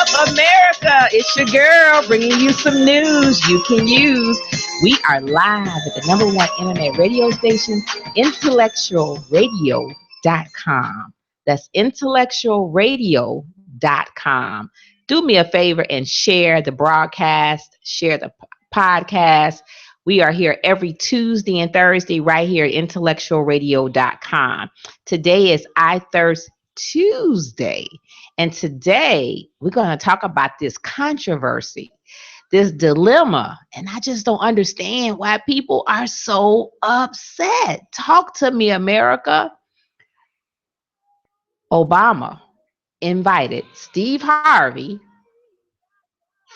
up, America? It's your girl bringing you some news you can use. We are live at the number one internet radio station, IntellectualRadio.com. That's IntellectualRadio.com. Do me a favor and share the broadcast, share the podcast. We are here every Tuesday and Thursday right here at IntellectualRadio.com. Today is I Thirst Tuesday. And today we're going to talk about this controversy, this dilemma. And I just don't understand why people are so upset. Talk to me, America. Obama invited Steve Harvey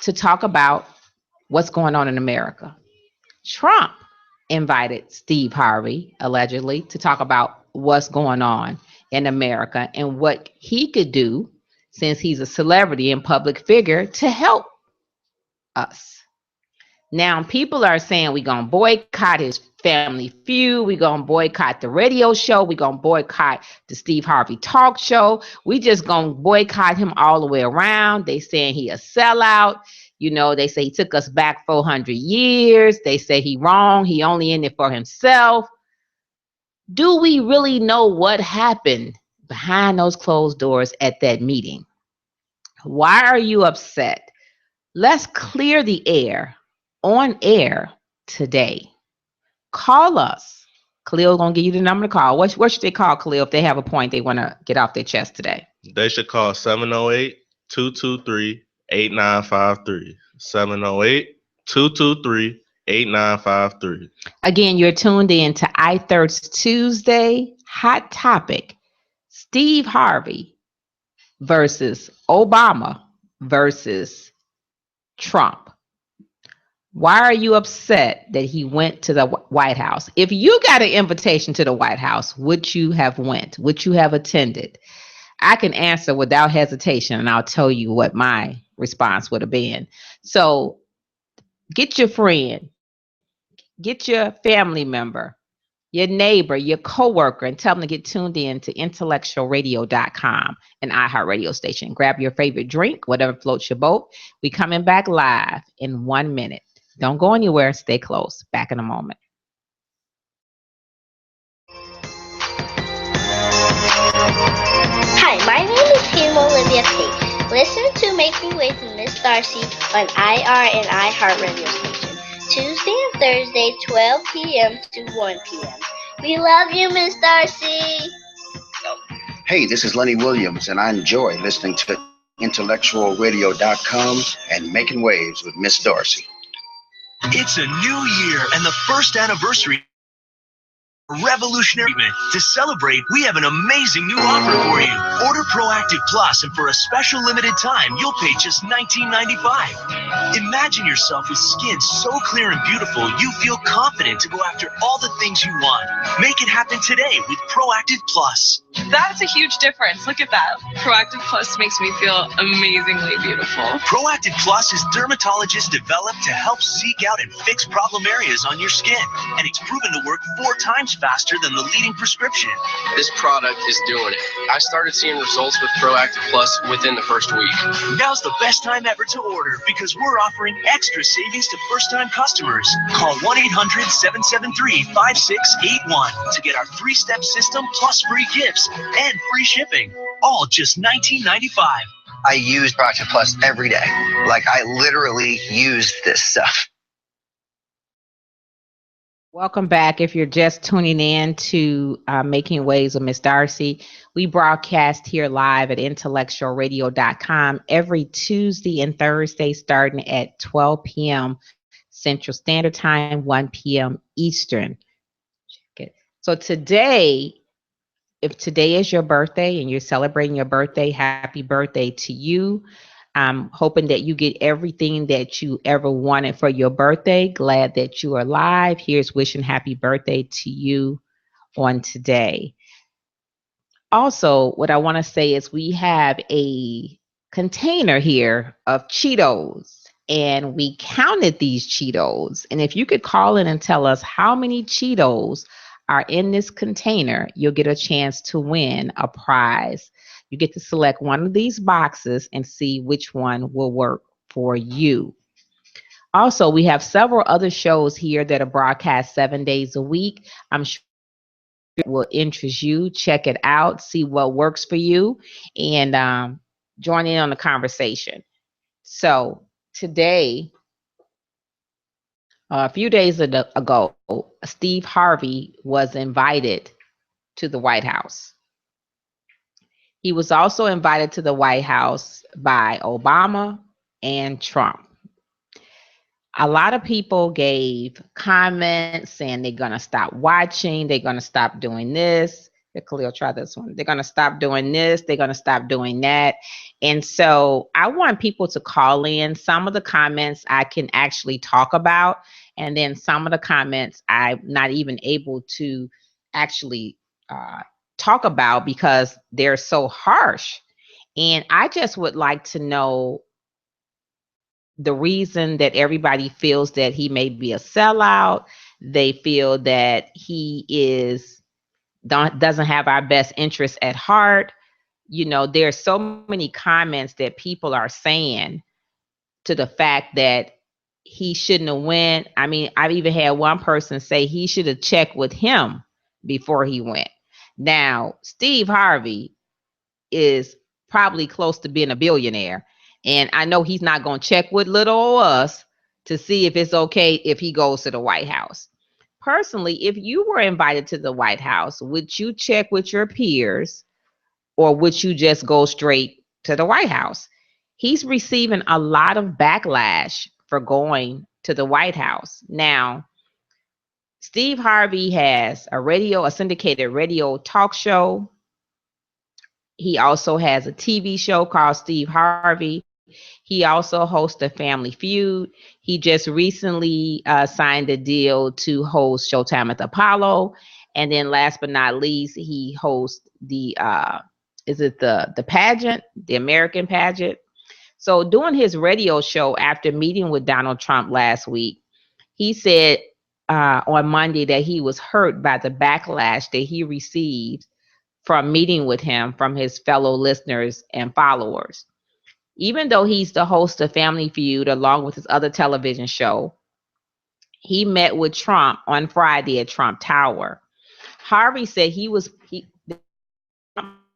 to talk about what's going on in America. Trump invited Steve Harvey, allegedly, to talk about what's going on in America and what he could do, since he's a celebrity and public figure, to help us. Now, people are saying we're going to boycott his Family Feud. We're going to boycott the radio show. We're going to boycott the Steve Harvey talk show. We just going to boycott him all the way around. They saying he a sellout. You know, they say he took us back 400 years. They say he wrong. He only in it for himself. Do we really know what happened behind those closed doors at that meeting? Why are you upset? Let's clear the air on air today. Call us. Khalil gonna give you the number to call. What should they call, Khalil, if they have a point they want to get off their chest today? They should call 708-223-8953. 708-223-8953. Again, you're tuned in to I Thirst Tuesday. Hot topic: Steve Harvey versus Obama versus Trump. Why are you upset that he went to the White House? If you got an invitation to the White House, would you have went? Would you have attended? I can answer without hesitation, and I'll tell you what my response would have been. So get your friend, get your family member, your neighbor, your coworker, and tell them to get tuned in to IntellectualRadio.com, an iHeartRadio station. Grab your favorite drink, whatever floats your boat. We coming back live in 1 minute. Don't go anywhere. Stay close. Back in a moment. Hi, my name is Kim Olivia Tate. Listen to Making Waves with Miss Darci on IR and iHeartRadio station, Tuesday and Thursday, 12 p.m. to 1 p.m. We love you, Miss Darci. Hey, this is Lenny Williams, and I enjoy listening to IntellectualRadio.com and Making Waves with Miss Darci. It's a new year and the first anniversary revolutionary event. To celebrate, we have an amazing new offer for you. Order Proactive Plus, and for a special limited time, you'll pay just $19.95. Imagine yourself with skin so clear and beautiful, you feel confident to go after all the things you want. Make it happen today with Proactive Plus. That's a huge difference. Look at that. Proactive Plus makes me feel amazingly beautiful. Proactive Plus is dermatologist developed to help seek out and fix problem areas on your skin, and it's proven to work 4 times faster than the leading prescription. This product is doing it. I started seeing results with Proactive Plus within the first week. Now's the best time ever to order because we're offering extra savings to first-time customers. Call 1-800-773-5681 to get our 3-step system plus free gifts and free shipping. All just $19.95. I use Proactive Plus every day. Like, I literally use this stuff. Welcome back. If you're just tuning in to Making Waves with Miss Darci, we broadcast here live at IntellectualRadio.com every Tuesday and Thursday starting at 12 p.m. Central Standard Time, 1 p.m. Eastern. So today, if today is your birthday and you're celebrating your birthday, happy birthday to you. I'm hoping that you get everything that you ever wanted for your birthday. Glad that you are alive. Here's wishing happy birthday to you on today. Also, what I want to say is we have a container here of Cheetos, and we counted these Cheetos. And if you could call in and tell us how many Cheetos are in this container, you'll get a chance to win a prize. You get to select one of these boxes and see which one will work for you. Also, we have several other shows here that are broadcast 7 days a week. I'm sure it will interest you. Check it out, see what works for you, and join in on the conversation. So, today, a few days ago, Steve Harvey was invited to the White House. He was also invited to the White House by Obama and Trump. A lot of people gave comments saying they're going to stop watching, they're going to stop doing this. Khalil, try this one. They're going to stop doing this, they're going to stop doing that. And so I want people to call in. Some of the comments I can actually talk about, and then some of the comments I'm not even able to actually talk about because they're so harsh. And I just would like to know the reason that everybody feels that he may be a sellout. They feel that he doesn't have our best interests at heart. You know, there's so many comments that people are saying to the fact that he shouldn't have went. I mean, I've even had one person say he should have checked with him before he went. Now, Steve Harvey is probably close to being a billionaire. And I know he's not going to check with little old us to see if it's okay if he goes to the White House. Personally, if you were invited to the White House, would you check with your peers or would you just go straight to the White House? He's receiving a lot of backlash for going to the White House. Now, Steve Harvey has a syndicated radio talk show. He also has a TV show called Steve Harvey. He also hosts a Family Feud. He just recently signed a deal to host Showtime at the Apollo. And then last but not least, he hosts the pageant, the American pageant. So doing his radio show after meeting with Donald Trump last week, he said on Monday that he was hurt by the backlash that he received from meeting with him from his fellow listeners and followers. Even though he's the host of Family Feud along with his other television show, he met with Trump on Friday at Trump Tower. Harvey said he was in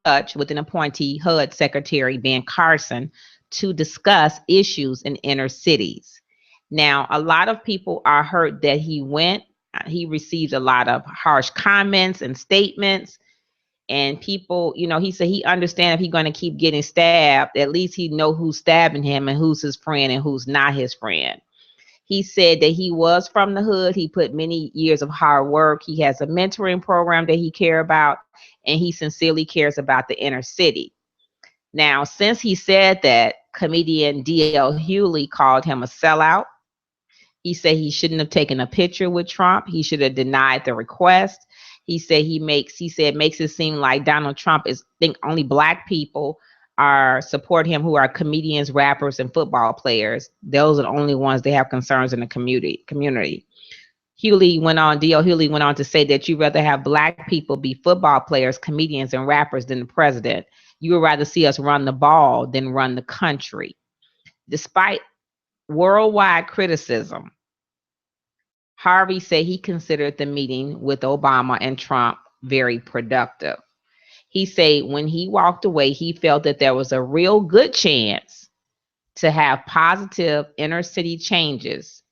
touch with an appointee HUD Secretary Ben Carson to discuss issues in inner cities. Now, a lot of people are hurt that he went. He received a lot of harsh comments and statements. And people, you know, he said he understands if he's going to keep getting stabbed, at least he know who's stabbing him and who's his friend and who's not his friend. He said that he was from the hood. He put many years of hard work. He has a mentoring program that he cares about, and he sincerely cares about the inner city. Now, since he said that, comedian D.L. Hughley called him a sellout. He said he shouldn't have taken a picture with Trump. He should have denied the request. He said makes it seem like Donald Trump think only black people support him who are comedians, rappers, and football players. Those are the only ones they have concerns in the community. D.L. Hughley went on to say that you'd rather have black people be football players, comedians, and rappers than the president. You would rather see us run the ball than run the country. Despite worldwide criticism, Harvey said he considered the meeting with Obama and Trump very productive. He said when he walked away, he felt that there was a real good chance to have positive inner city changes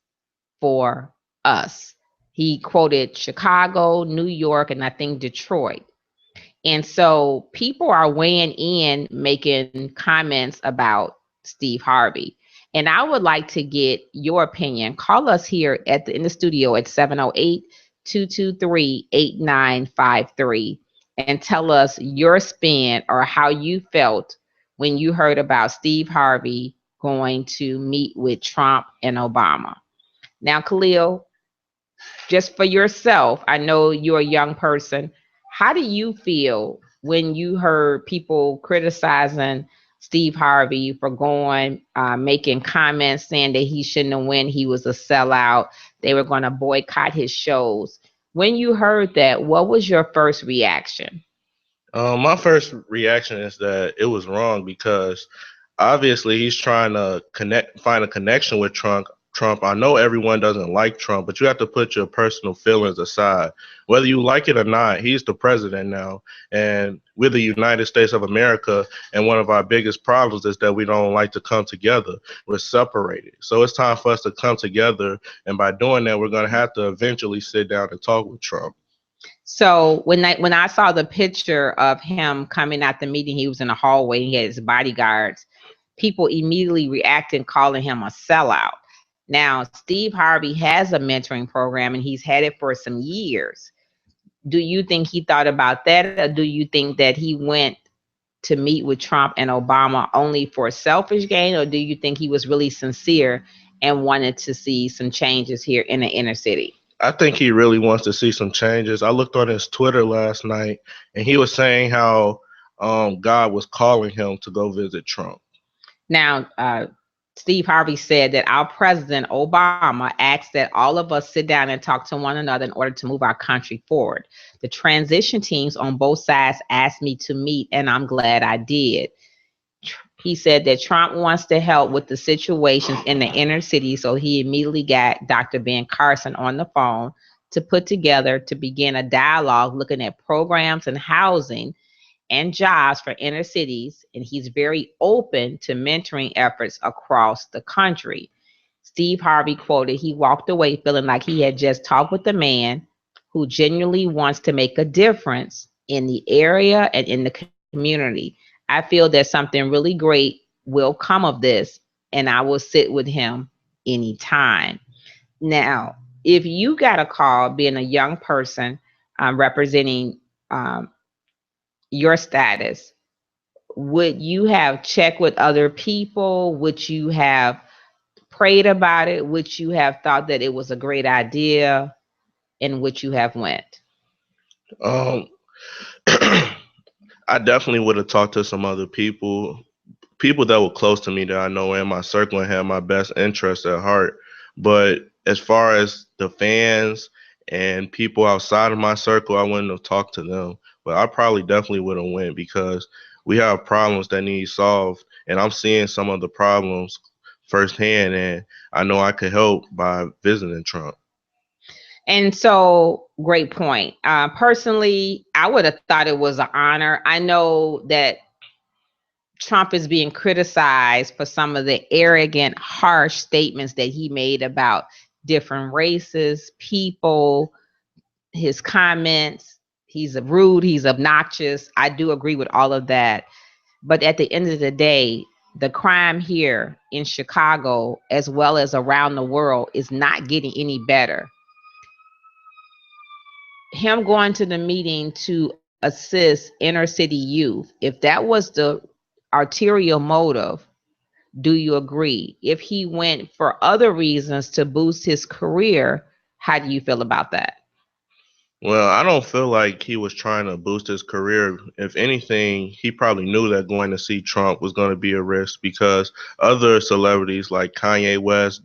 for us. He quoted Chicago, New York, and I think Detroit. And so people are weighing in, making comments about Steve Harvey. And I would like to get your opinion. Call us here in the studio at 708-223-8953 and tell us your spin or how you felt when you heard about Steve Harvey going to meet with Trump and Obama. Now, Khalil, just for yourself, I know you're a young person. How do you feel when you heard people criticizing Steve Harvey for going, making comments saying that he shouldn't have won, he was a sellout, they were going to boycott his shows? When you heard that, what was your first reaction? My first reaction is that it was wrong because obviously he's trying to find a connection with Trump. I know everyone doesn't like Trump, but you have to put your personal feelings aside. Whether you like it or not, he's the president now, and we're the United States of America. And one of our biggest problems is that we don't like to come together. We're separated. So it's time for us to come together, and by doing that, we're going to have to eventually sit down and talk with Trump. So when I saw the picture of him coming out the meeting, he was in the hallway. He had his bodyguards. People immediately reacted, calling him a sellout. Now, Steve Harvey has a mentoring program, and he's had it for some years. Do you think he thought about that, or do you think that he went to meet with Trump and Obama only for selfish gain, or do you think he was really sincere and wanted to see some changes here in the inner city? I think he really wants to see some changes. I looked on his Twitter last night, and he was saying how God was calling him to go visit Trump. Now, Steve Harvey said that our president, Obama, asked that all of us sit down and talk to one another in order to move our country forward. The transition teams on both sides asked me to meet, and I'm glad I did. He said that Trump wants to help with the situations in the inner city, so he immediately got Dr. Ben Carson on the phone to put together to begin a dialogue looking at programs and housing and jobs for inner cities, and he's very open to mentoring efforts across the country. Steve Harvey quoted, he walked away feeling like he had just talked with a man who genuinely wants to make a difference in the area and in the community. I feel that something really great will come of this, and I will sit with him anytime. Now, if you got a call being a young person representing your status, would you have checked with other people? Would you have prayed about it? Would you have thought that it was a great idea? And would you have went? Um, I definitely would have talked to some other people that were close to me that I know were in my circle and had my best interests at heart. But as far as the fans and people outside of my circle, I wouldn't have talked to them. But I probably definitely would have went because we have problems that need solved, and I'm seeing some of the problems firsthand, and I know I could help by visiting Trump. And so, great point. Personally, I would have thought it was an honor. I know that Trump is being criticized for some of the arrogant, harsh statements that he made about different races, people, his comments. He's rude, he's obnoxious. I do agree with all of that. But at the end of the day, the crime here in Chicago, as well as around the world, is not getting any better. Him going to the meeting to assist inner city youth, if that was the arterial motive, do you agree? If he went for other reasons to boost his career, how do you feel about that? Well, I don't feel like he was trying to boost his career. If anything, he probably knew that going to see Trump was going to be a risk because other celebrities like Kanye West,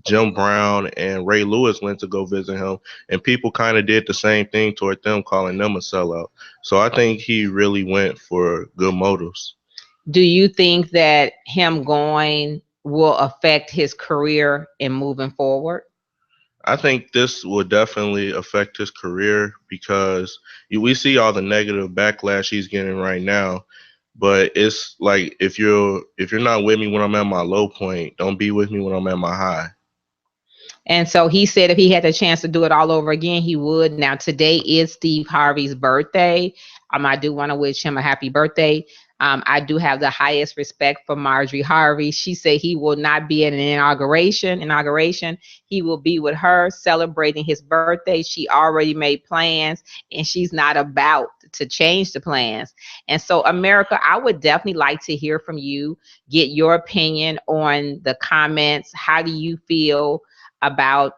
Jim Brown, and Ray Lewis went to go visit him, and people kind of did the same thing toward them, calling them a sellout. So I think he really went for good motives. Do you think that him going will affect his career in moving forward? I think this will definitely affect his career because we see all the negative backlash he's getting right now. But it's like if you're not with me when I'm at my low point, don't be with me when I'm at my high. And so he said if he had the chance to do it all over again, he would. Now, today is Steve Harvey's birthday. I do want to wish him a happy birthday. I do have the highest respect for Marjorie Harvey. She said he will not be at an inauguration. He will be with her celebrating his birthday. She already made plans, and she's not about to change the plans. And so, America, I would definitely like to hear from you, get your opinion on the comments. How do you feel about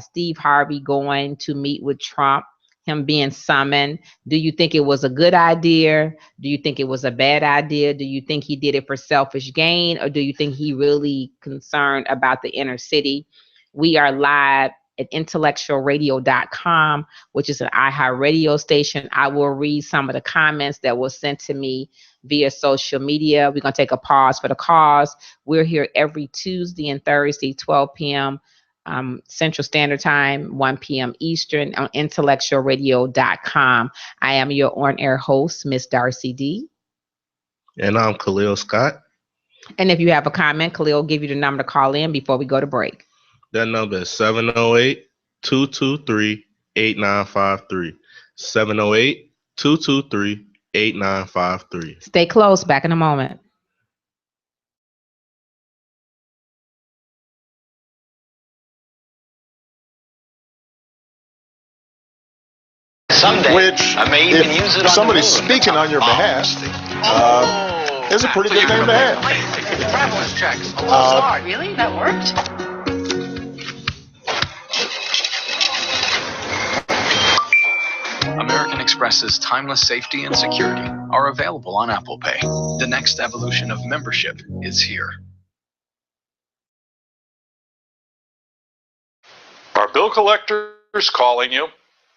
Steve Harvey going to meet with Trump, him being summoned? Do you think it was a good idea? Do you think it was a bad idea? Do you think he did it for selfish gain, or do you think he really concerned about the inner city? We are live at IntellectualRadio.com, which is an iHeart radio station. I will read some of the comments that were sent to me via social media. We're going to take a pause for the cause. We're here every Tuesday and Thursday, 12 p.m. Central Standard Time, 1 p.m. Eastern on IntellectualRadio.com. I am your on-air host, Miss Darci D. And I'm Khalil Scott. And if you have a comment, Khalil will give you the number to call in before we go to break. That number is 708-223-8953. 708-223-8953. Stay close. Back in a moment. Someday, Which, I may even use it if on somebody's the moon. speaking on your behalf, is a pretty good name to have. Traveler's checks. Really? That worked? American Express's timeless safety and security are available on Apple Pay. The next evolution of membership is here. Are bill collectors calling you?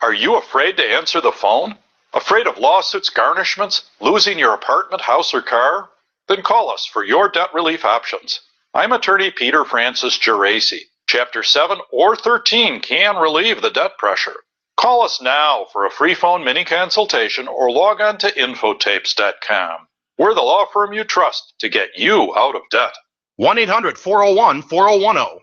Are you afraid to answer the phone? Afraid of lawsuits, garnishments, losing your apartment, house, or car? Then call us for your debt relief options. I'm attorney Peter Francis Geraci. Chapter 7 or 13 can relieve the debt pressure. Call us now for a free phone mini consultation or log on to infotapes.com. We're the law firm you trust to get you out of debt. 1-800-401-4010.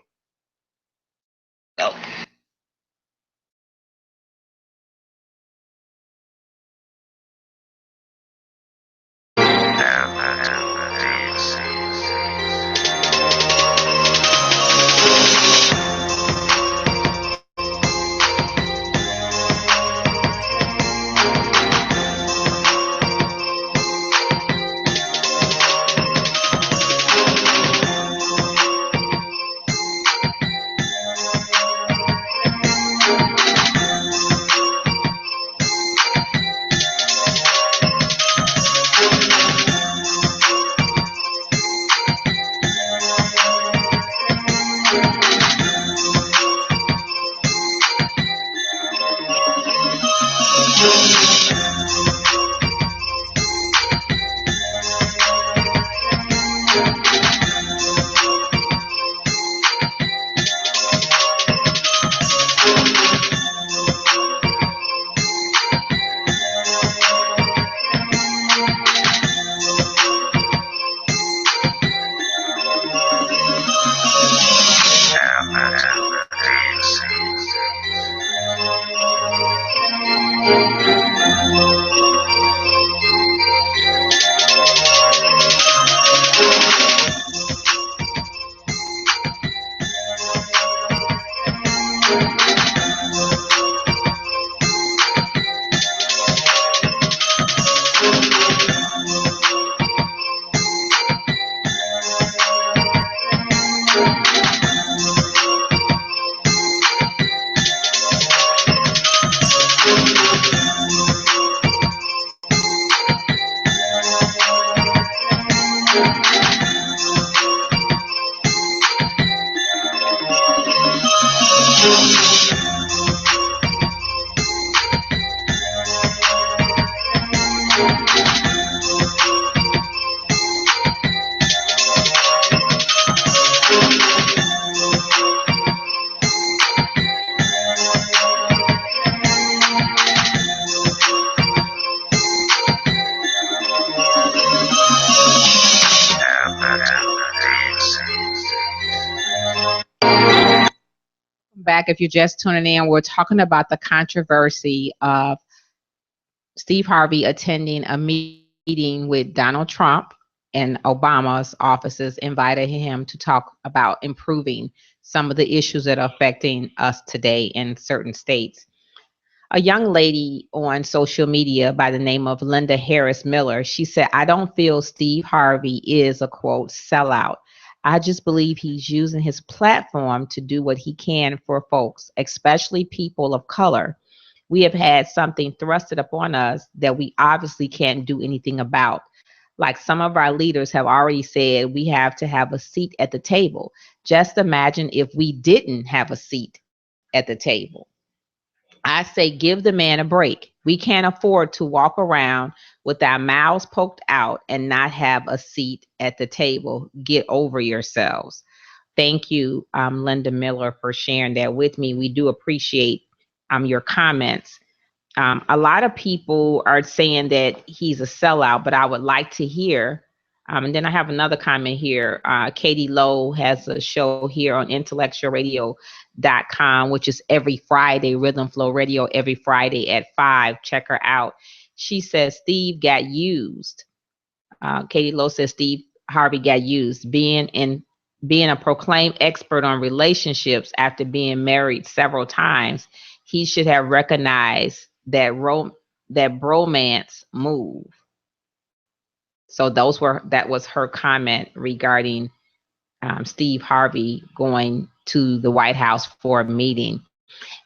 Back, if you're just tuning in, we're talking about the controversy of Steve Harvey attending a meeting with Donald Trump, and Obama's offices invited him to talk about improving some of the issues that are affecting us today in certain states. A young lady on social media by the name of Linda Harris Miller, she said, "I don't feel Steve Harvey is a quote sellout. I just believe he's using his platform to do what he can for folks, especially people of color. We have had something thrusted upon us that we obviously can't do anything about. Like some of our leaders have already said, we have to have a seat at the table. Just imagine if we didn't have a seat at the table. I say give the man a break. We can't afford to walk around with our mouths poked out and not have a seat at the table. Get over yourselves. Thank you, Linda Miller, for sharing that with me. We do appreciate your comments. A lot of people are saying that he's a sellout, but I would like to hear. And then I have another comment here. Katie Lowe has a show here on IntellectualRadio.com, which is every Friday, Rhythm Flow Radio, every Friday at 5. Check her out. She says Steve got used. Katie Lowe says Steve Harvey got used. Being a proclaimed expert on relationships after being married several times, he should have recognized that bromance move. So that was her comment regarding Steve Harvey going to the White House for a meeting.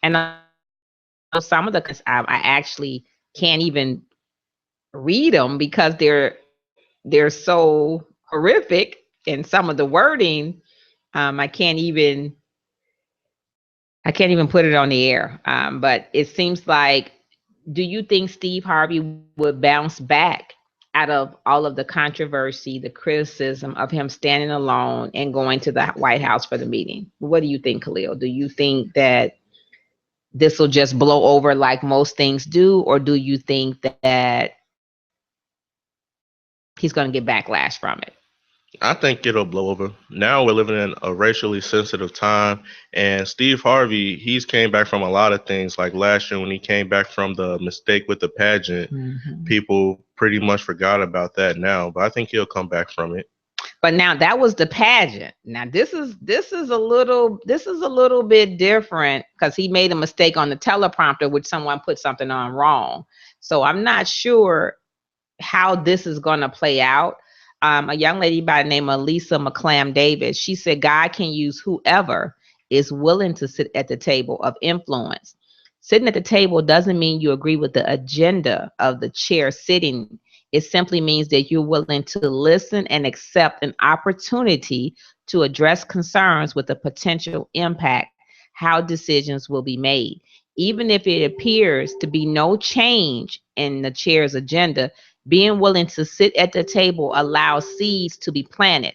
And some of the I actually can't even read them because they're so horrific, and some of the wording I can't even put it on the air. But it seems like, do you think Steve Harvey would bounce back out of all of the controversy, the criticism of him standing alone and going to the White House for the meeting? What do you think, Khalil? Do you think that this will just blow over like most things do, or do you think that he's going to get backlash from it? I think it'll blow over. Now we're living in a racially sensitive time, and Steve Harvey, he's came back from a lot of things. Like last year when he came back from the mistake with the pageant, people pretty much forgot about that now, but I think he'll come back from it. But now that was the pageant. Now this is a little bit different because he made a mistake on the teleprompter, which someone put something on wrong. So I'm not sure how this is going to play out. A young lady by the name of Lisa McClam Davis, she said God can use whoever is willing to sit at the table of influence. Sitting at the table doesn't mean you agree with the agenda of the chair sitting. It simply means that you're willing to listen and accept an opportunity to address concerns with a potential impact, how decisions will be made. Even if it appears to be no change in the chair's agenda, being willing to sit at the table allows seeds to be planted.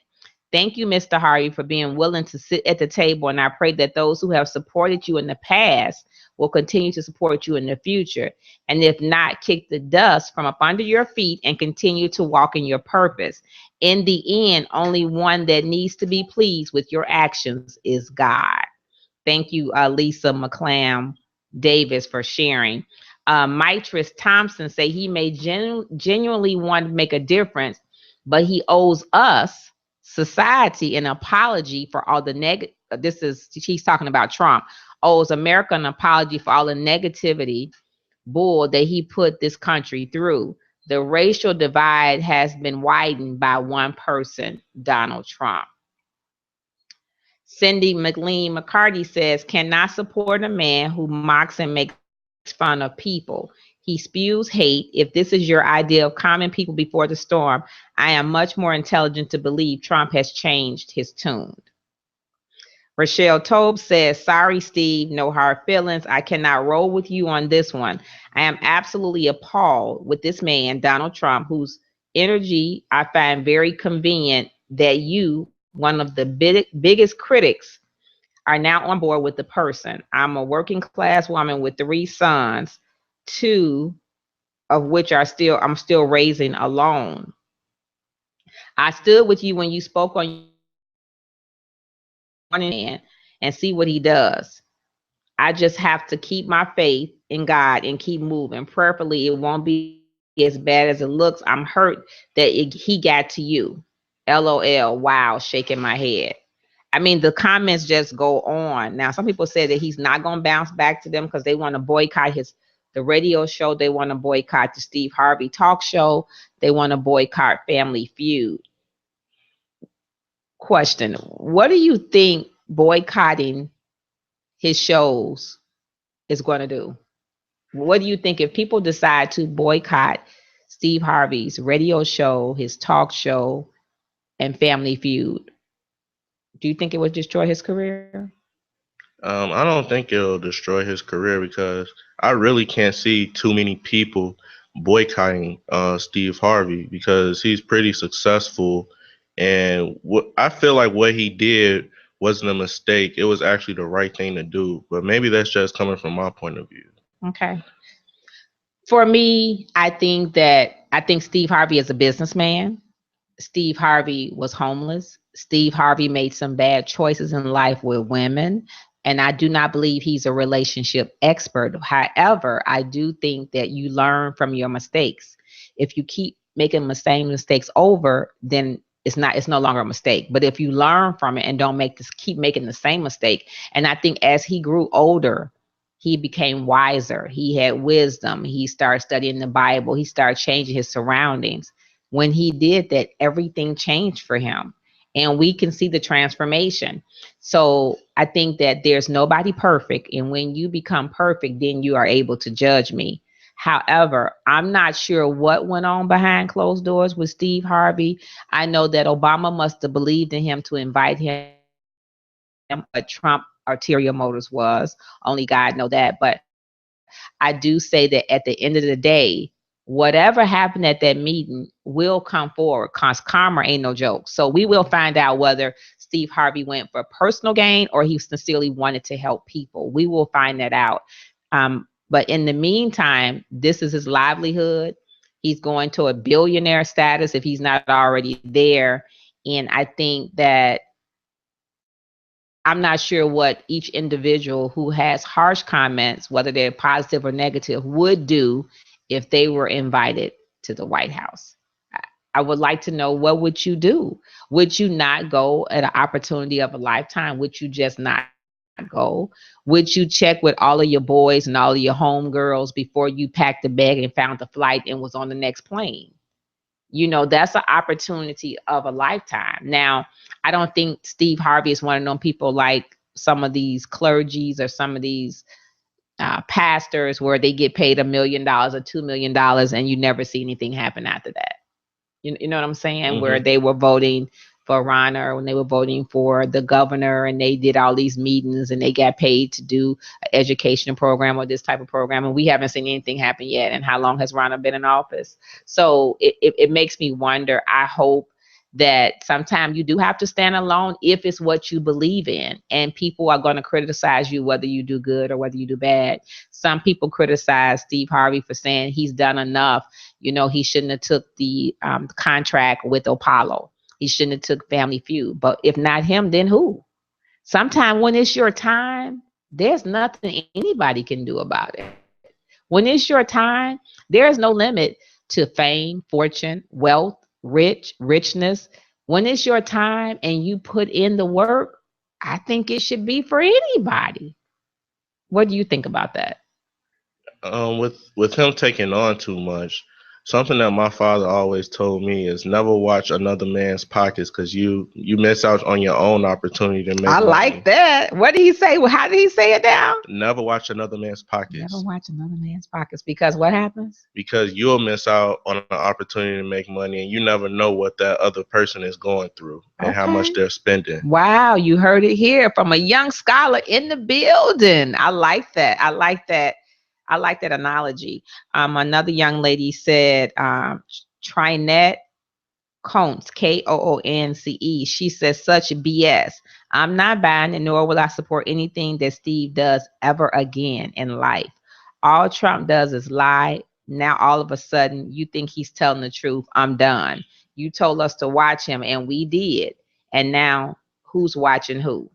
Thank you, Mr. Harvey, for being willing to sit at the table, and I pray that those who have supported you in the past will continue to support you in the future, and if not, kick the dust from up under your feet and continue to walk in your purpose. In the end, only one that needs to be pleased with your actions is God. Thank you, Lisa McClam Davis, for sharing. Mitris Thompson say he may genuinely want to make a difference, but he owes us, society, an apology for all the he's talking about Trump, owes America an apology for all the negativity bull that he put this country through. The racial divide has been widened by one person, Donald Trump. Cindy McLean McCarty says, cannot support a man who mocks and makes fun of people. He spews hate. If this is your idea of calming people before the storm, I am much more intelligent to believe Trump has changed his tune. Rochelle Tobe says, sorry, Steve, no hard feelings. I cannot roll with you on this one. I am absolutely appalled with this man, Donald Trump, whose energy I find very convenient that you, one of the biggest critics, are now on board with the person. I'm a working class woman with 3 sons, 2 of which I'm still raising alone. I stood with you when you spoke on man and see what he does. I just have to keep my faith in God and keep moving. Prayerfully, it won't be as bad as it looks. I'm hurt that he got to you. LOL. Wow. Shaking my head. I mean, the comments just go on. Now, some people say that he's not going to bounce back to them because they want to boycott the radio show. They want to boycott the Steve Harvey talk show. They want to boycott Family Feud. Question: what do you think boycotting his shows is going to do? What do you think if people decide to boycott Steve Harvey's radio show, his talk show, and Family Feud? Do you think it would destroy his career? I don't think it'll destroy his career because I really can't see too many people boycotting Steve Harvey because he's pretty successful, and I feel like what he did wasn't a mistake. It was actually the right thing to do. But maybe that's just coming from my point of view. Okay. For me, I think Steve Harvey is a businessman. Steve Harvey was homeless. Steve Harvey made some bad choices in life with women. And I do not believe he's a relationship expert. However, I do think that you learn from your mistakes. If you keep making the same mistakes over, then it's no longer a mistake. But if you learn from it and don't keep making the same mistake. And I think as he grew older, he became wiser. He had wisdom. He started studying the Bible. He started changing his surroundings. When he did that, everything changed for him. And we can see the transformation. So I think that there's nobody perfect. And when you become perfect, then you are able to judge me. However, I'm not sure what went on behind closed doors with Steve Harvey. I know that Obama must have believed in him to invite him, but Trump ulterior motives was. Only God know that. But I do say that at the end of the day, whatever happened at that meeting will come forward because karma ain't no joke. So we will find out whether Steve Harvey went for personal gain or he sincerely wanted to help people. We will find that out. But in the meantime, this is his livelihood. He's going to a billionaire status if he's not already there. And I think that I'm not sure what each individual who has harsh comments, whether they're positive or negative, would do if they were invited to the White House. I would like to know, what would you do? Would you not go at an opportunity of a lifetime? Would you just not go? Would you check with all of your boys and all of your homegirls before you packed the bag and found the flight and was on the next plane? You know, that's an opportunity of a lifetime. Now, I don't think Steve Harvey is one of them people like some of these clergies or some of these pastors where they get paid $1 million or $2 million and you never see anything happen after that. You know what I'm saying? Mm-hmm. Where they were voting for Ron, or when they were voting for the governor, and they did all these meetings and they got paid to do an education program or this type of program. And we haven't seen anything happen yet. And how long has Ron been in office? So it makes me wonder. I hope that sometimes you do have to stand alone if it's what you believe in, and people are going to criticize you whether you do good or whether you do bad. Some people criticize Steve Harvey for saying he's done enough. You know, he shouldn't have took the contract with Apollo. He shouldn't have took Family Feud. But if not him, then who? Sometimes when it's your time, there's nothing anybody can do about it. When it's your time, there is no limit to fame, fortune, wealth, richness. When it's your time and you put in the work, I think it should be for anybody. What do you think about that? With him taking on too much, something that my father always told me is never watch another man's pockets, because you miss out on your own opportunity to make money. Like that. What did he say? Well, how did he say it now? Never watch another man's pockets. Never watch another man's pockets. Because what happens? Because you'll miss out on an opportunity to make money, and you never know what that other person is going through and how much they're spending. Wow, you heard it here from a young scholar in the building. I like that. I like that analogy. Another young lady said, Trinette Contz, Koonce. She says, such BS. I'm not buying it, nor will I support anything that Steve does ever again in life. All Trump does is lie. Now all of a sudden you think he's telling the truth. I'm done. You told us to watch him and we did. And now who's watching who?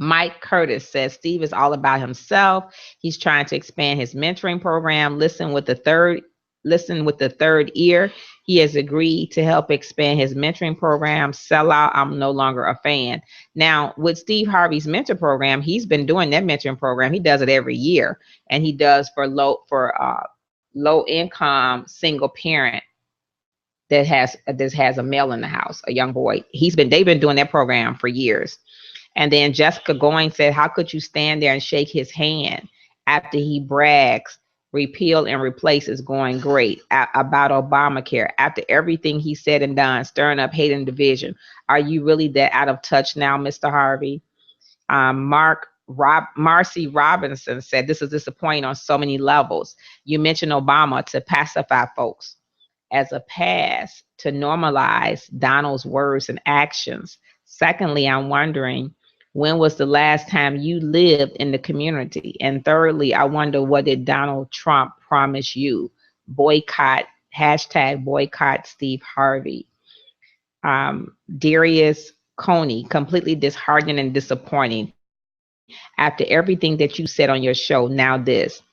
Mike Curtis says Steve is all about himself. He's trying to expand his mentoring program. Listen with the third ear. He has agreed to help expand his mentoring program. Sell out. I'm no longer a fan. Now, with Steve Harvey's mentor program, he's been doing that mentoring program. He does it every year, and he does for low income single parent that has a male in the house, a young boy. They've been doing that program for years. And then Jessica Goins said, how could you stand there and shake his hand after he brags, repeal and replace is going great about Obamacare, after everything he said and done, stirring up hate and division? Are you really that out of touch now, Mr. Harvey? Mark Marcy Robinson said, this is disappointing on so many levels. You mentioned Obama to pacify folks as a pass to normalize Donald's words and actions. Secondly, I'm wondering, when was the last time you lived in the community? And thirdly, I wonder, what did Donald Trump promise you? Boycott, hashtag boycott Steve Harvey. Darius Coney, completely disheartening and disappointing. After everything that you said on your show, now this.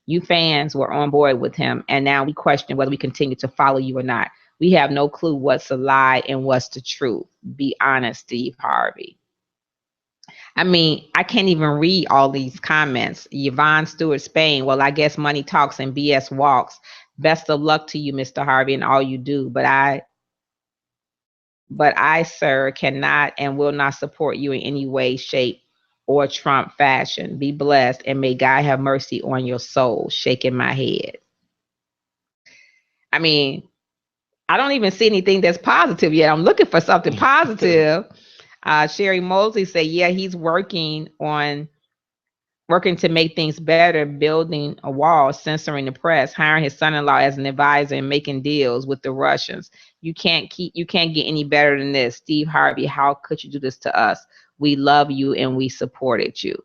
You fans were on board with him, and now we question whether we continue to follow you or not. We have no clue what's a lie and what's the truth. Be honest, Steve Harvey. I mean, I can't even read all these comments. Yvonne Stewart Spain, well, I guess money talks and BS walks. Best of luck to you, Mr. Harvey, and all you do. But I, sir, cannot and will not support you in any way, shape, or Trump fashion. Be blessed, and may God have mercy on your soul. Shaking my head. I mean, I don't even see anything that's positive yet. I'm looking for something positive. Sherry Mosley said, yeah, he's working to make things better, building a wall, censoring the press, hiring his son-in-law as an advisor, and making deals with the Russians. You can't get any better than this. Steve Harvey, how could you do this to us? We love you and we supported you.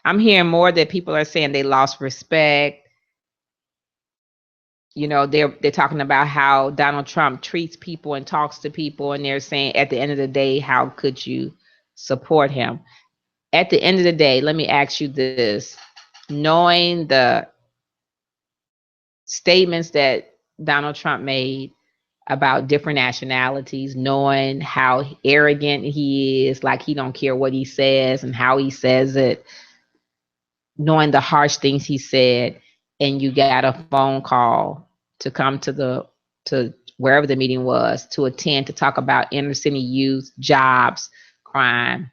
I'm hearing more that people are saying they lost respect. You know, they're talking about how Donald Trump treats people and talks to people, and they're saying at the end of the day, how could you support him? At the end of the day, let me ask you this. Knowing the statements that Donald Trump made about different nationalities, knowing how arrogant he is, like he don't care what he says and how he says it, knowing the harsh things he said, and you got a phone call to come to wherever the meeting was to attend to talk about inner city youth, jobs, crime.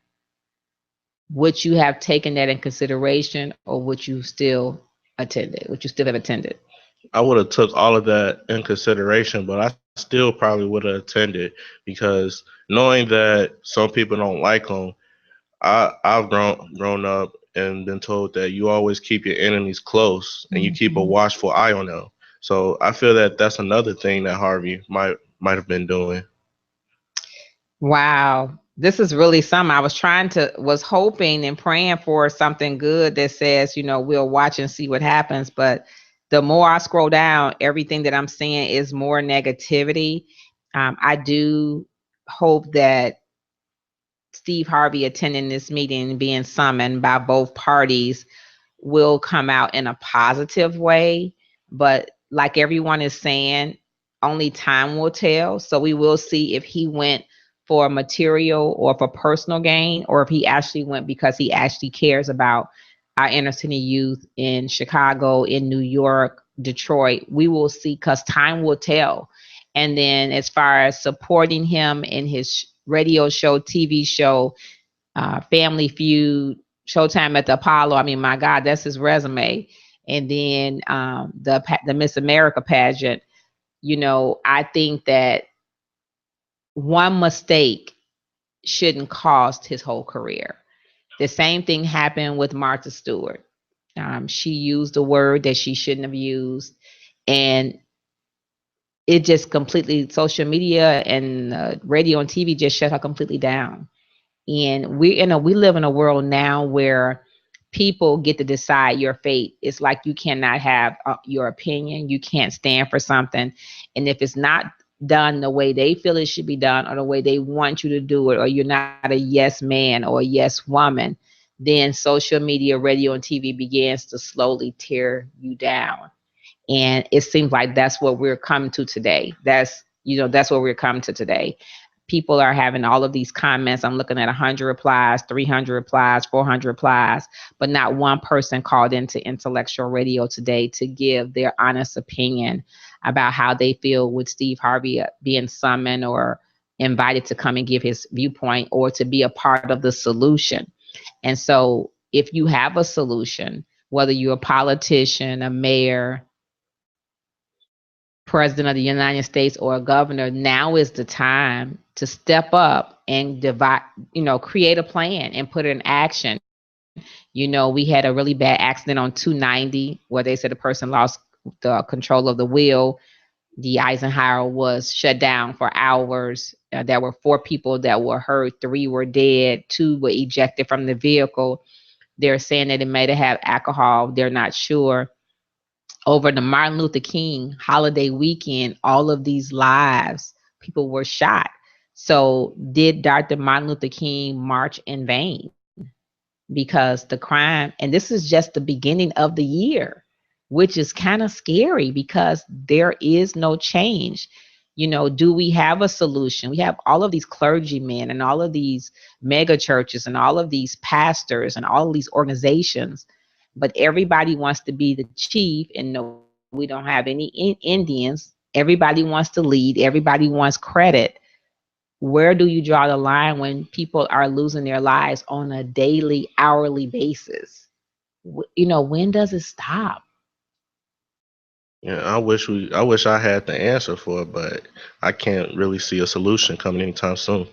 Would you have taken that in consideration, or would you still attended? Would you still have attended? I would have took all of that in consideration, but I still probably would have attended, because knowing that some people don't like him, I've grown up and been told that you always keep your enemies close and you keep a watchful eye on them. So I feel that that's another thing that Harvey might have been doing. Wow. This is really something. I was hoping and praying for something good that says, you know, we'll watch and see what happens. But the more I scroll down, everything that I'm seeing is more negativity. I do hope that Steve Harvey attending this meeting and being summoned by both parties will come out in a positive way. But like everyone is saying, only time will tell. So we will see if he went for material or for personal gain, or if he actually went because he actually cares about our inner city youth in Chicago, in New York, Detroit. We will see, because time will tell. And then as far as supporting him in his radio show, TV show, Family Feud, Showtime at the Apollo, I mean, my God, that's his resume. And then the Miss America pageant, you know, I think that one mistake shouldn't cost his whole career. The same thing happened with Martha Stewart. She used a word that she shouldn't have used, and it just completely, social media and radio and TV just shut her completely down. And we live in a world now where people get to decide your fate. It's like you cannot have your opinion. You can't stand for something. And if it's not done the way they feel it should be done, or the way they want you to do it, or you're not a yes man or a yes woman, then social media, radio, and TV begins to slowly tear you down. And it seems like that's what we're coming to today. That's what we're coming to today. People are having all of these comments. I'm looking at 100 replies, 300 replies, 400 replies, but not one person called into Intellectual Radio today to give their honest opinion about how they feel with Steve Harvey being summoned or invited to come and give his viewpoint, or to be a part of the solution. And so if you have a solution, whether you're a politician, a mayor, president of the United States, or a governor, now is the time to step up and divide, create a plan and put it in action. We had a really bad accident on 290 where they said the person lost the control of the wheel. The Eisenhower was shut down for hours. There were 4 people that were hurt, 3 were dead, 2 were ejected from the vehicle. They're saying that it may have alcohol. They're not sure. Over the Martin Luther King holiday weekend, all of these lives, people were shot. So did Dr. Martin Luther King march in vain? Because the crime, and this is just the beginning of the year, which is kind of scary because there is no change. Do we have a solution? We have all of these clergymen and all of these mega churches and all of these pastors and all of these organizations, but everybody wants to be the chief, and no, we don't have any Indians. Everybody wants to lead. Everybody wants credit. Where do you draw the line when people are losing their lives on a daily, hourly basis? When does it stop? Yeah, I wish I had the answer for it, but I can't really see a solution coming anytime soon.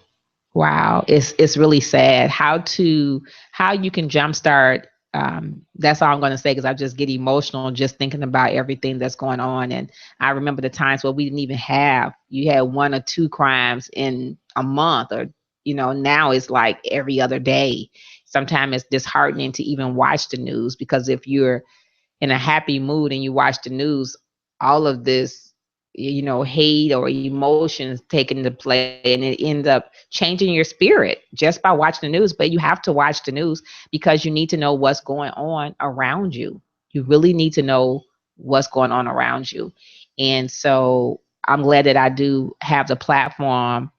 Wow, it's really sad how you can jumpstart. That's all I'm going to say, because I just get emotional just thinking about everything that's going on. And I remember the times where we didn't even you had 1 or 2 crimes in a month, or now it's like every other day. Sometimes it's disheartening to even watch the news, because if you're in a happy mood and you watch the news, all of this hate or emotions taken into play, and it ends up changing your spirit just by watching the news. But you have to watch the news because you need to know what's going on around you. You really need to know what's going on around you. And so I'm glad that I do have the platform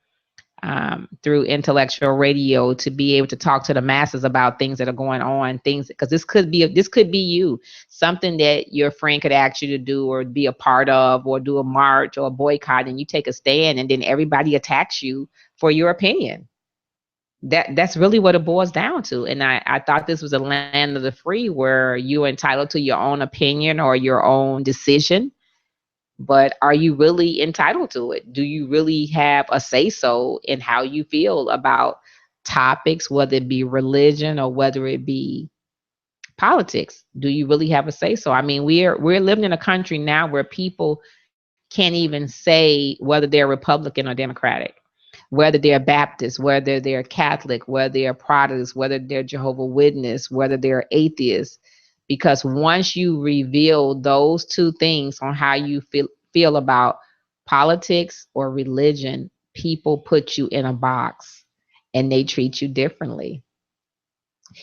through Intellectual Radio to be able to talk to the masses about things that are going on, because this could be you, something that your friend could ask you to do or be a part of, or do a march or a boycott, and you take a stand, and then everybody attacks you for your opinion. That's really what it boils down to. And I thought this was a land of the free, where you're entitled to your own opinion or your own decision. But are you really entitled to it? Do you really have a say-so in how you feel about topics, whether it be religion or whether it be politics? Do you really have a say-so? I mean, we're living in a country now where people can't even say whether they're Republican or Democratic, whether they're Baptist, whether they're Catholic, whether they're Protestant, whether they're Jehovah's Witness, whether they're atheists. Because once you reveal those 2 things on how you feel about politics or religion, people put you in a box and they treat you differently.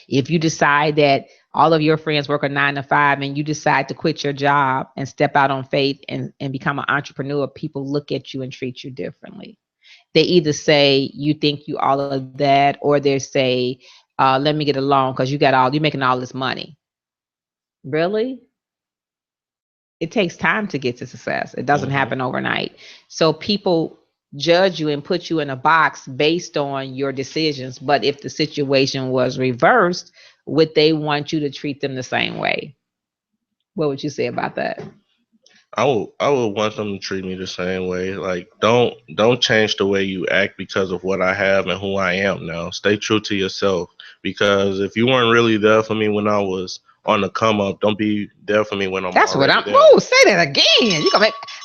If you decide that all of your friends work a 9 to 5 and you decide to quit your job and step out on faith and become an entrepreneur, people look at you and treat you differently. They either say you think you all of that, or they say, let me get a loan because you're making all this money. Really? It takes time to get to success. It doesn't happen overnight. So people judge you and put you in a box based on your decisions. But if the situation was reversed, would they want you to treat them the same way? What would you say about that? I would want them to treat me the same way. Like, don't change the way you act because of what I have and who I am now. Stay true to yourself. Because if you weren't really there for me when I was on the come up, don't be there for me when I'm That's what I'm there. Oh, say that again.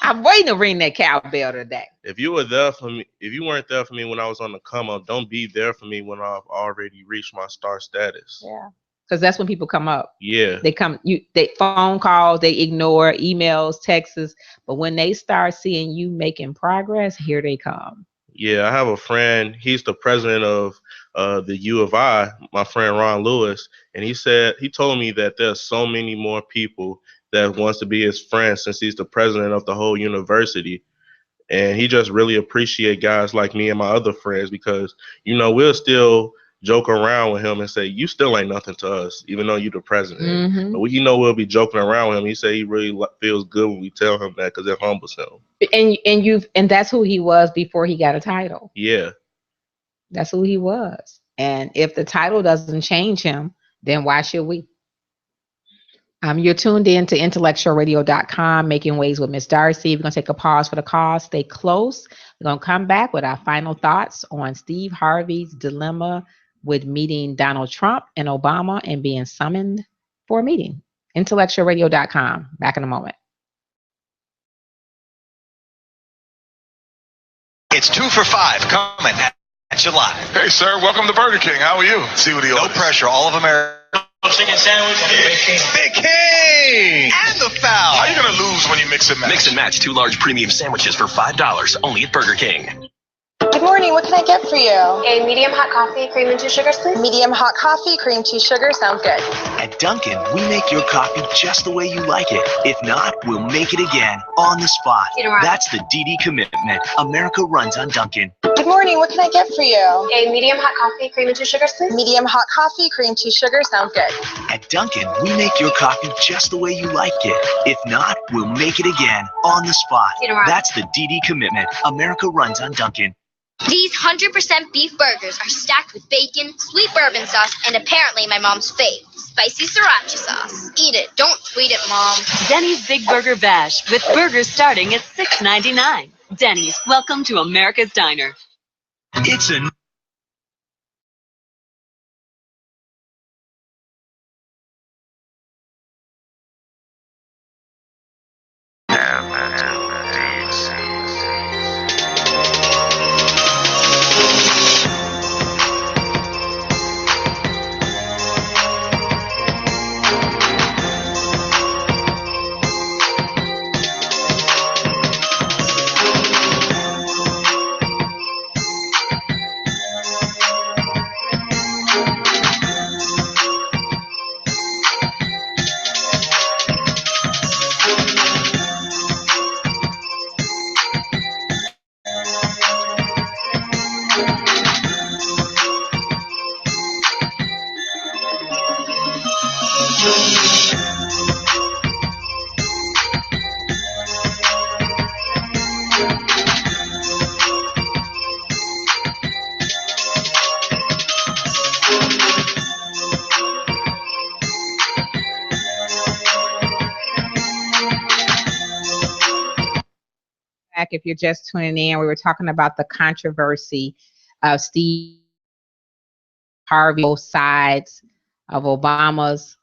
I'm waiting to ring that cowbell today. If you weren't there for me when I was on the come up, don't be there for me when I've already reached my star status. Yeah. Because that's when people come up. Yeah. They phone calls, they ignore emails, texts, but when they start seeing you making progress, here they come. Yeah, I have a friend. He's the president of the U of I, my friend Ron Lewis, and he told me that there's so many more people that wants to be his friend since he's the president of the whole university. And he just really appreciate guys like me and my other friends because, we'll still joke around with him and say, you still ain't nothing to us, even though you're the president. Mm-hmm. But we'll be joking around with him. He say he really feels good when we tell him that because it humbles him. And that's who he was before he got a title. Yeah. That's who he was. And if the title doesn't change him, then why should we? You're tuned in to IntellectualRadio.com, Making Waves with Miss Darci. We're going to take a pause for the call. Stay close. We're going to come back with our final thoughts on Steve Harvey's dilemma with meeting Donald Trump and Obama and being summoned for a meeting. IntellectualRadio.com. Back in a moment. It's 2 for $5 coming at you live. Hey, sir, welcome to Burger King. How are you? See what he No orders. pressure. All of America. Chicken sandwich. Big King! And the foul. How you going to lose when you mix and match? Mix and match 2 large premium sandwiches for $5 only at Burger King. Good morning. What can I get for you? A medium hot coffee, cream and 2 sugars, please. Medium hot coffee, cream, 2 sugar. Sounds good. At Dunkin', we make your coffee just the way you like it. If not, we'll make it again on the spot. That's the DD commitment America runs on Dunkin'. Good morning. What can I get for you? A medium hot coffee, cream and 2 sugars, please. Medium hot coffee, cream, 2 sugar. Sounds good. At Dunkin', we make your coffee just the way you like it. If not, we'll make it again on the spot. That's the DD commitment America runs on Dunkin'. These 100% beef burgers are stacked with bacon, sweet bourbon sauce, and apparently my mom's fave, spicy sriracha sauce. Eat it. Don't tweet it, Mom. Denny's Big Burger Bash with burgers starting at $6.99. Denny's, welcome to America's Diner. It's a If you're just tuning in, we were talking about the controversy of Steve Harvey, both sides of Obama's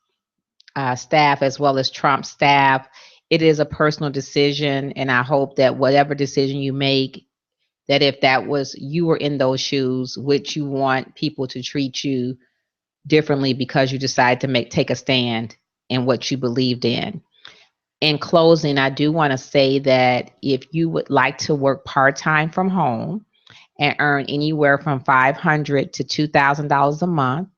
staff as well as Trump's staff. It is a personal decision, and I hope that whatever decision you make, that if that was you were in those shoes, would you want people to treat you differently because you decide to take a stand in what you believed in. In closing, I do want to say that if you would like to work part-time from home and earn anywhere from $500 to $2,000 a month,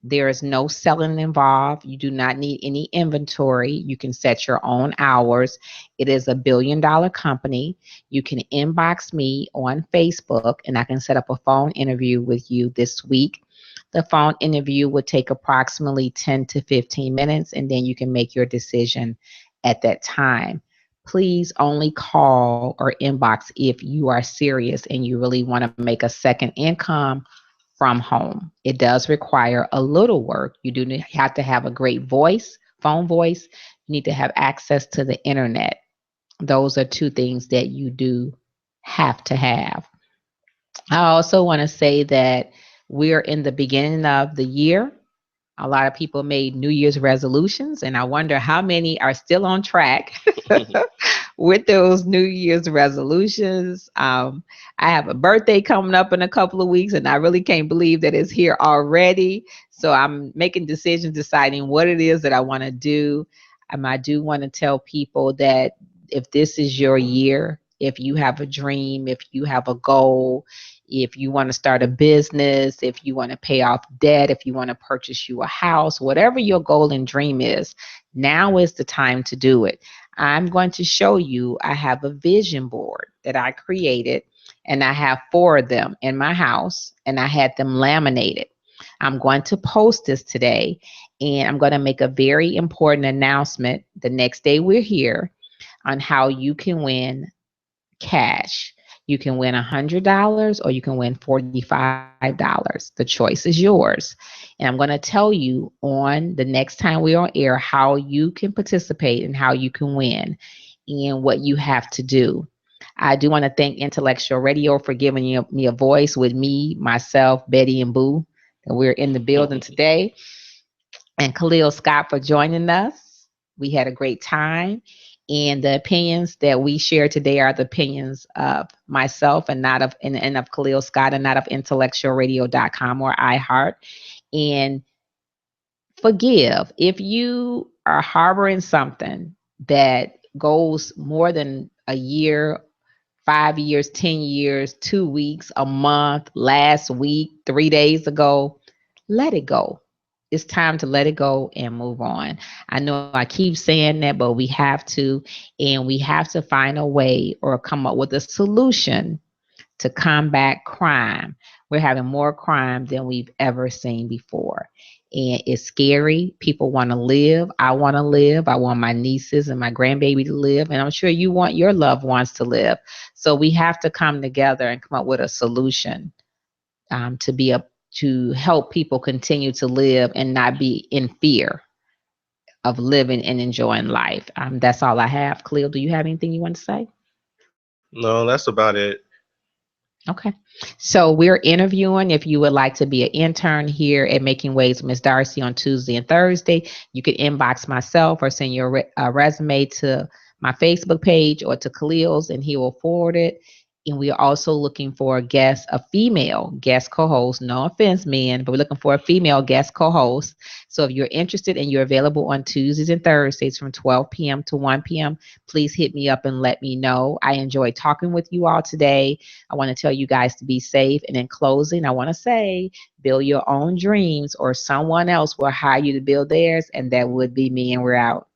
there is no selling involved. You do not need any inventory. You can set your own hours. It is a $1 billion company. You can inbox me on Facebook and I can set up a phone interview with you this week. The phone interview would take approximately 10 to 15 minutes, and then you can make your decision at that time. Please only call or inbox if you are serious and you really want to make a second income from home. It does require a little work. You do have to have a great voice, phone voice. You need to have access to the internet. Those are 2 things that you do have to have. I also want to say that we're in the beginning of the year. A lot of people made New Year's resolutions, and I wonder how many are still on track with those New Year's resolutions. I have a birthday coming up in a couple of weeks, and I really can't believe that it's here already. So I'm making decisions, deciding what it is that I want to do. I do want to tell people that if this is your year, if you have a dream, if you have a goal, if you want to start a business, if you want to pay off debt, if you want to purchase you a house, whatever your goal and dream is, now is the time to do it. I'm going to show you, I have a vision board that I created, and I have 4 of them in my house, and I had them laminated. I'm going to post this today, and I'm going to make a very important announcement the next day we're here on how you can win cash. You can win $100 or you can win $45. The choice is yours. And I'm going to tell you on the next time we're on air how you can participate and how you can win and what you have to do. I do want to thank Intellectual Radio for giving me a voice with me, myself, Betty, and Boo. And we're in the building today. And Khalil Scott for joining us. We had a great time. And the opinions that we share today are the opinions of myself and not of and of Khalil Scott and not of IntellectualRadio.com or iHeart. And forgive if you are harboring something that goes more than a year, 5 years, 10 years, 2 weeks, a month, last week, 3 days ago. Let it go. It's time to let it go and move on. I know I keep saying that, but we have to, and we have to find a way or come up with a solution to combat crime. We're having more crime than we've ever seen before. And it's scary. People want to live. I want to live. I want my nieces and my grandbaby to live. And I'm sure you want your loved ones to live. So we have to come together and come up with a solution to help people continue to live and not be in fear of living and enjoying life. That's all I have. Khalil, do you have anything you want to say? No, that's about it. Okay. So we're interviewing. If you would like to be an intern here at Making Waves with Ms. Darci on Tuesday and Thursday, you can inbox myself or send your resume to my Facebook page or to Khalil's, and he will forward it. And we are also looking for a female guest co-host. No offense, men, but we're looking for a female guest co-host. So if you're interested and you're available on Tuesdays and Thursdays from 12 p.m. to 1 p.m., please hit me up and let me know. I enjoyed talking with you all today. I want to tell you guys to be safe. And in closing, I want to say, build your own dreams or someone else will hire you to build theirs. And that would be me. And we're out.